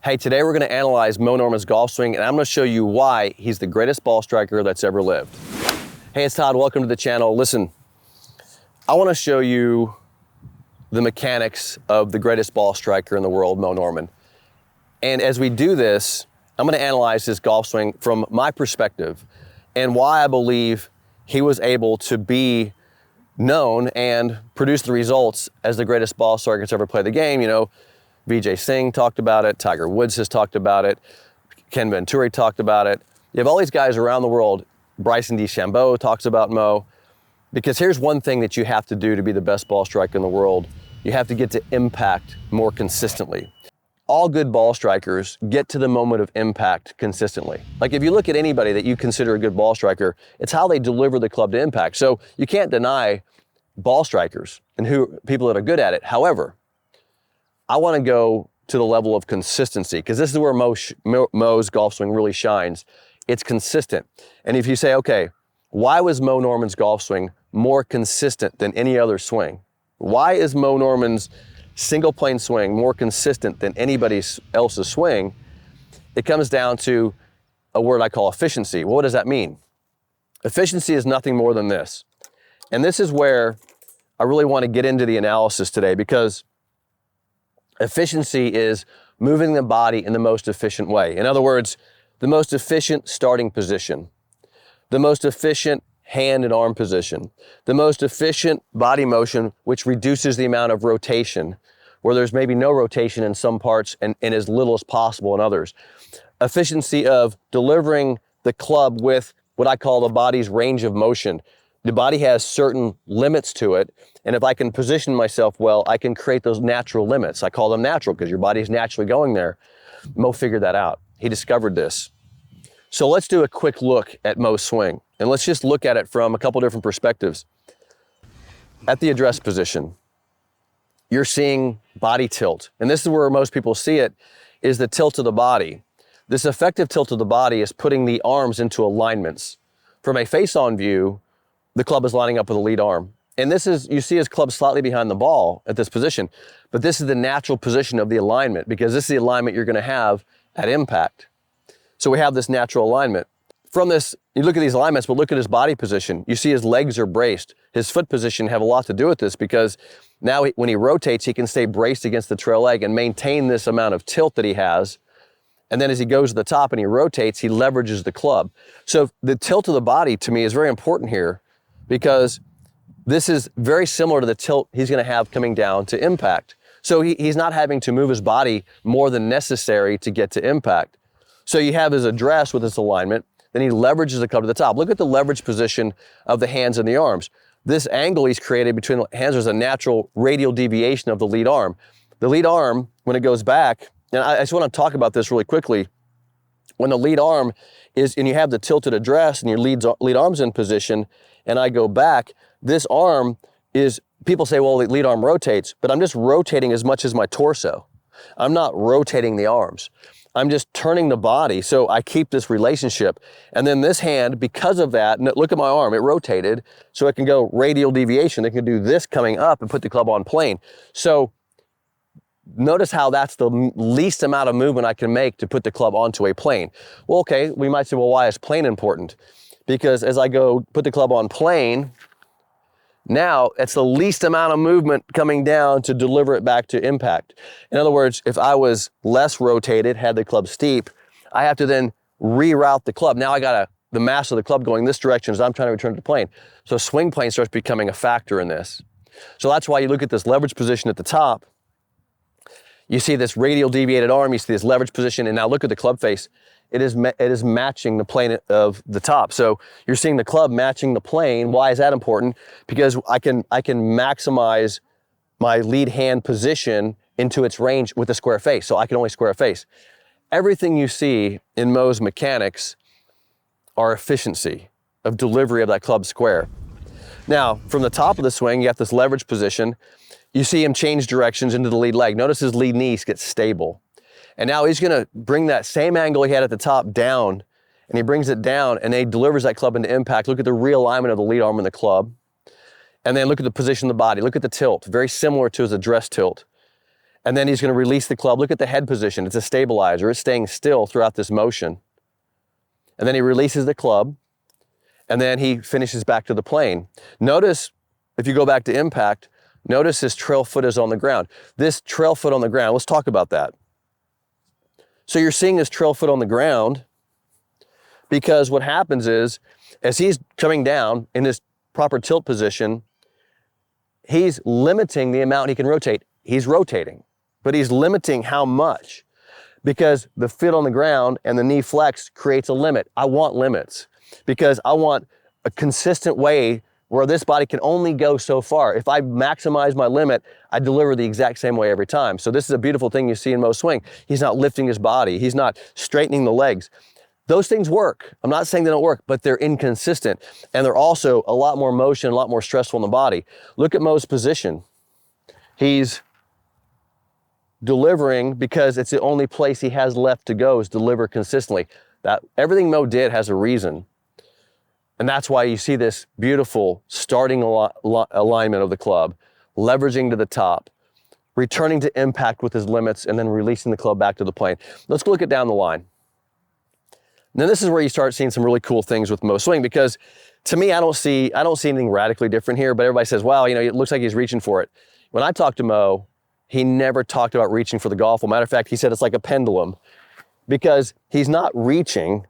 Hey, today we're going to analyze Moe Norman's golf swing, and I'm going to show you why he's the greatest ball striker that's ever lived. Hey, it's Todd. Welcome to the channel. Listen, I want to show you the mechanics of the greatest ball striker in the world, Moe Norman. And as we do this, I'm going to analyze his golf swing from my perspective and why I believe he was able to be known and produce the results as the greatest ball striker that's ever played the game. You know, Vijay Singh talked about it, Tiger Woods has talked about it, Ken Venturi talked about it. You have all these guys around the world. Bryson DeChambeau talks about Moe. Because here's one thing that you have to do to be the best ball striker in the world. You have to get to impact more consistently. All good ball strikers get to the moment of impact consistently. Like if you look at anybody that you consider a good ball striker, it's how they deliver the club to impact. So you can't deny ball strikers and people that are good at it. However, I want to go to the level of consistency because this is where Moe's golf swing really shines. It's consistent. And if you say, okay, why was Moe Norman's golf swing more consistent than any other swing? Why is Moe Norman's single plane swing more consistent than anybody else's swing? It comes down to a word I call efficiency. What does that mean? Efficiency is nothing more than this. And this is where I really want to get into the analysis today, because efficiency is moving the body in the most efficient way. In other words, the most efficient starting position, the most efficient hand and arm position, the most efficient body motion, which reduces the amount of rotation, where there's maybe no rotation in some parts and as little as possible in others. Efficiency of delivering the club with what I call the body's range of motion. The body has certain limits to it, and if I can position myself well, I can create those natural limits. I call them natural because your body's naturally going there. Moe figured that out. He discovered this. So let's do a quick look at Moe's swing, and let's just look at it from a couple different perspectives. At the address position, you're seeing body tilt, and this is where most people see it, is the tilt of the body. This effective tilt of the body is putting the arms into alignments. From a face-on view, the club is lining up with the lead arm. And this is, you see his club slightly behind the ball at this position, but this is the natural position of the alignment because this is the alignment you're gonna have at impact. So we have this natural alignment. From this, you look at these alignments, but look at his body position. You see his legs are braced. His foot position have a lot to do with this because now when he rotates, he can stay braced against the trail leg and maintain this amount of tilt that he has. And then as he goes to the top and he rotates, he leverages the club. So the tilt of the body to me is very important here, because this is very similar to the tilt he's going to have coming down to impact. So he's not having to move his body more than necessary to get to impact. So you have his address with his alignment, then he leverages the club to the top. Look at the leverage position of the hands and the arms. This angle he's created between the hands is a natural radial deviation of the lead arm. The lead arm, when it goes back, and I just want to talk about this really quickly. When the lead arm is, and you have the tilted address and your lead arm's in position, and I go back, this arm is, people say, well, the lead arm rotates, but I'm just rotating as much as my torso. I'm not rotating the arms. I'm just turning the body, so I keep this relationship. And then this hand, because of that, look at my arm, it rotated, so it can go radial deviation. It can do this coming up and put the club on plane. So notice how that's the least amount of movement I can make to put the club onto a plane. Well, okay, we might say, well, why is plane important? Because as I go put the club on plane, now it's the least amount of movement coming down to deliver it back to impact. In other words, if I was less rotated, had the club steep, I have to then reroute the club. Now I got the mass of the club going this direction as I'm trying to return to the plane. So swing plane starts becoming a factor in this. So that's why you look at this leverage position at the top. You see this radial deviated arm, you see this leverage position, and now look at the club face. It is matching the plane of the top. So you're seeing the club matching the plane. Why is that important? Because I can maximize my lead hand position into its range with a square face. So I can only square a face. Everything you see in Moe's mechanics are efficiency of delivery of that club square. Now, from the top of the swing, you have this leverage position. You see him change directions into the lead leg. Notice his lead knee gets stable. And now he's gonna bring that same angle he had at the top down, and he brings it down and he delivers that club into impact. Look at the realignment of the lead arm and the club. And then look at the position of the body. Look at the tilt, very similar to his address tilt. And then he's going to release the club. Look at the head position. It's a stabilizer. It's staying still throughout this motion. And then he releases the club, and then he finishes back to the plane. Notice, if you go back to impact, notice his trail foot is on the ground. This trail foot on the ground, let's talk about that. So you're seeing his trail foot on the ground because what happens is, as he's coming down in this proper tilt position, he's limiting the amount he can rotate. He's rotating, but he's limiting how much, because the foot on the ground and the knee flex creates a limit. I want limits because I want a consistent way where this body can only go so far. If I maximize my limit, I deliver the exact same way every time. So this is a beautiful thing you see in Moe swing. He's not lifting his body. He's not straightening the legs. Those things work. I'm not saying they don't work, but they're inconsistent. And they're also a lot more motion, a lot more stressful on the body. Look at Moe's position. He's delivering because it's the only place he has left to go is deliver consistently. That everything Moe did has a reason. And that's why you see this beautiful starting alignment of the club, leveraging to the top, returning to impact with his limits, and then releasing the club back to the plane. Let's look at down the line. And then this is where you start seeing some really cool things with Moe swing, because to me, I don't see anything radically different here, but everybody says, wow, it looks like he's reaching for it. When I talked to Moe, he never talked about reaching for the golf ball. Matter of fact, he said it's like a pendulum because he's not reaching.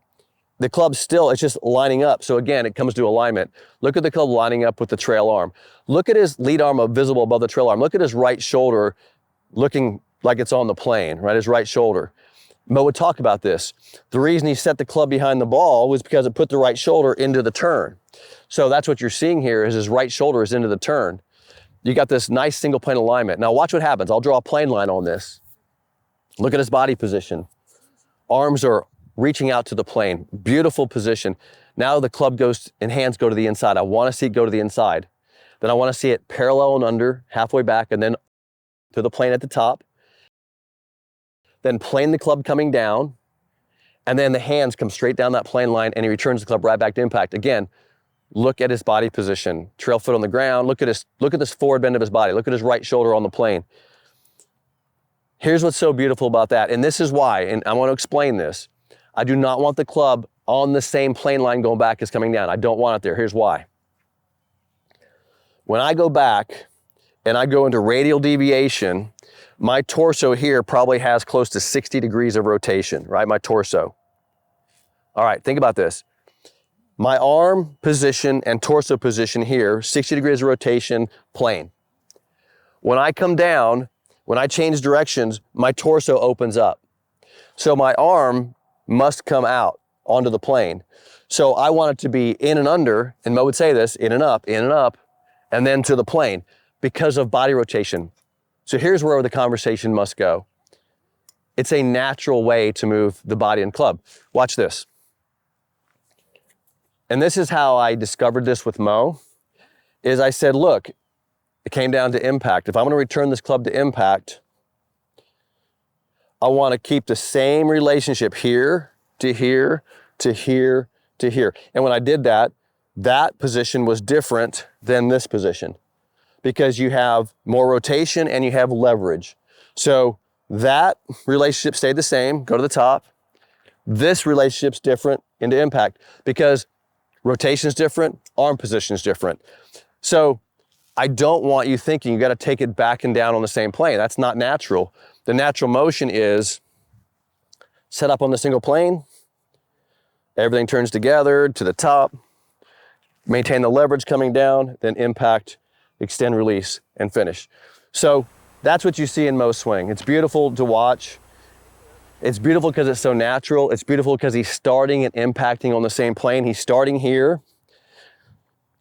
The club's still, it's just lining up. So again, it comes to alignment. Look at the club lining up with the trail arm. Look at his lead arm visible above the trail arm. Look at his right shoulder looking like it's on the plane, right? His right shoulder. Moe would talk about this. The reason he set the club behind the ball was because it put the right shoulder into the turn. So that's what you're seeing here is his right shoulder is into the turn. You got this nice single plane alignment. Now watch what happens. I'll draw a plane line on this. Look at his body position. Arms are reaching out to the plane. Beautiful position. Now the club goes and hands go to the inside. I want to see it go to the inside. Then I want to see it parallel and under, halfway back, and then to the plane at the top. Then plane the club coming down, and then the hands come straight down that plane line, and he returns the club right back to impact. Again, look at his body position. Trail foot on the ground. Look at this forward bend of his body. Look at his right shoulder on the plane. Here's what's so beautiful about that, and this is why, and I want to explain this. I do not want the club on the same plane line going back as coming down. I don't want it there. Here's why. When I go back and I go into radial deviation, my torso here probably has close to 60 degrees of rotation, right? My torso. All right, think about this. My arm position and torso position here, 60 degrees of rotation, plane. When I come down, when I change directions, my torso opens up. So my arm must come out onto the plane. So I want it to be in and under, and Moe would say this, in and up, and then to the plane because of body rotation. So here's where the conversation must go. It's a natural way to move the body and club. Watch this. And this is how I discovered this with Moe, is I said, look, it came down to impact. If I'm going to return this club to impact, I want to keep the same relationship here to here to here to here. And when I did that, that position was different than this position because you have more rotation and you have leverage. So that relationship stayed the same, go to the top. This relationship's different into impact because rotation is different, arm position is different. So I don't want you thinking you got to take it back and down on the same plane. That's not natural. The natural motion is set up on the single plane, everything turns together to the top, maintain the leverage coming down, then impact, extend, release, and finish. So that's what you see in Moe swing. It's beautiful to watch. It's beautiful because it's so natural. It's beautiful because he's starting and impacting on the same plane. He's starting here.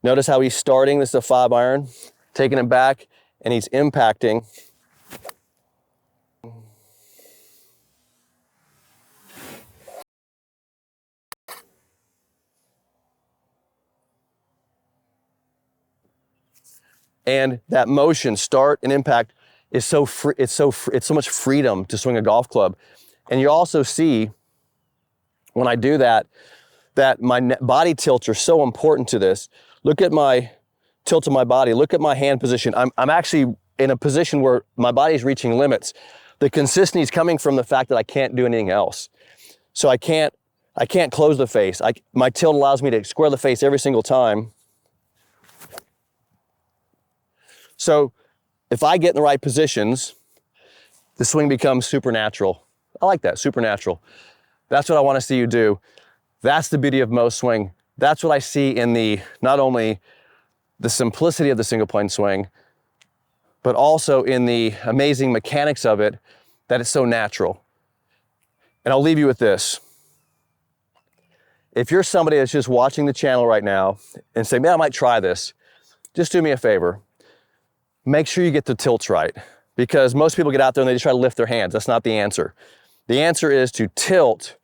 Notice how he's starting. This is a 5-iron, taking it back, and he's impacting. And that motion, start and impact, is so free. It's so much freedom to swing a golf club. And you also see when I do that, that my body tilts are so important to this. Look at my tilt of my body. Look at my hand position. I'm actually in a position where my body's reaching limits. The consistency is coming from the fact that I can't do anything else. So I can't close the face. My tilt allows me to square the face every single time. So if I get in the right positions, the swing becomes supernatural. I like that, supernatural. That's what I want to see you do. That's the beauty of Moe's swing. That's what I see in not only the simplicity of the single plane swing, but also in the amazing mechanics of it, that it's so natural. And I'll leave you with this. If you're somebody that's just watching the channel right now and say, man, I might try this, just do me a favor. Make sure you get the tilts right, because most people get out there and they just try to lift their hands. That's not the answer. The answer is to tilt,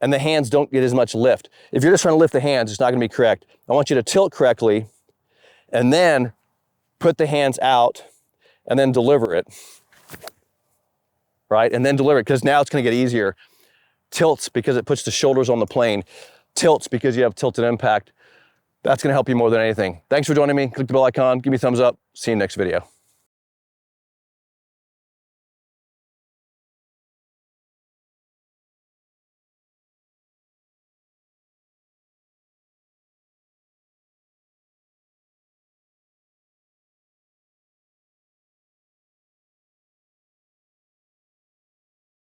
and the hands don't get as much lift. If you're just trying to lift the hands, it's not going to be correct. I want you to tilt correctly, and then put the hands out, and then deliver it, right? And then deliver it, because now it's going to get easier. Tilts because it puts the shoulders on the plane. Tilts because you have tilted impact. That's going to help you more than anything. Thanks for joining me. Click the bell icon, give me a thumbs up. See you next video.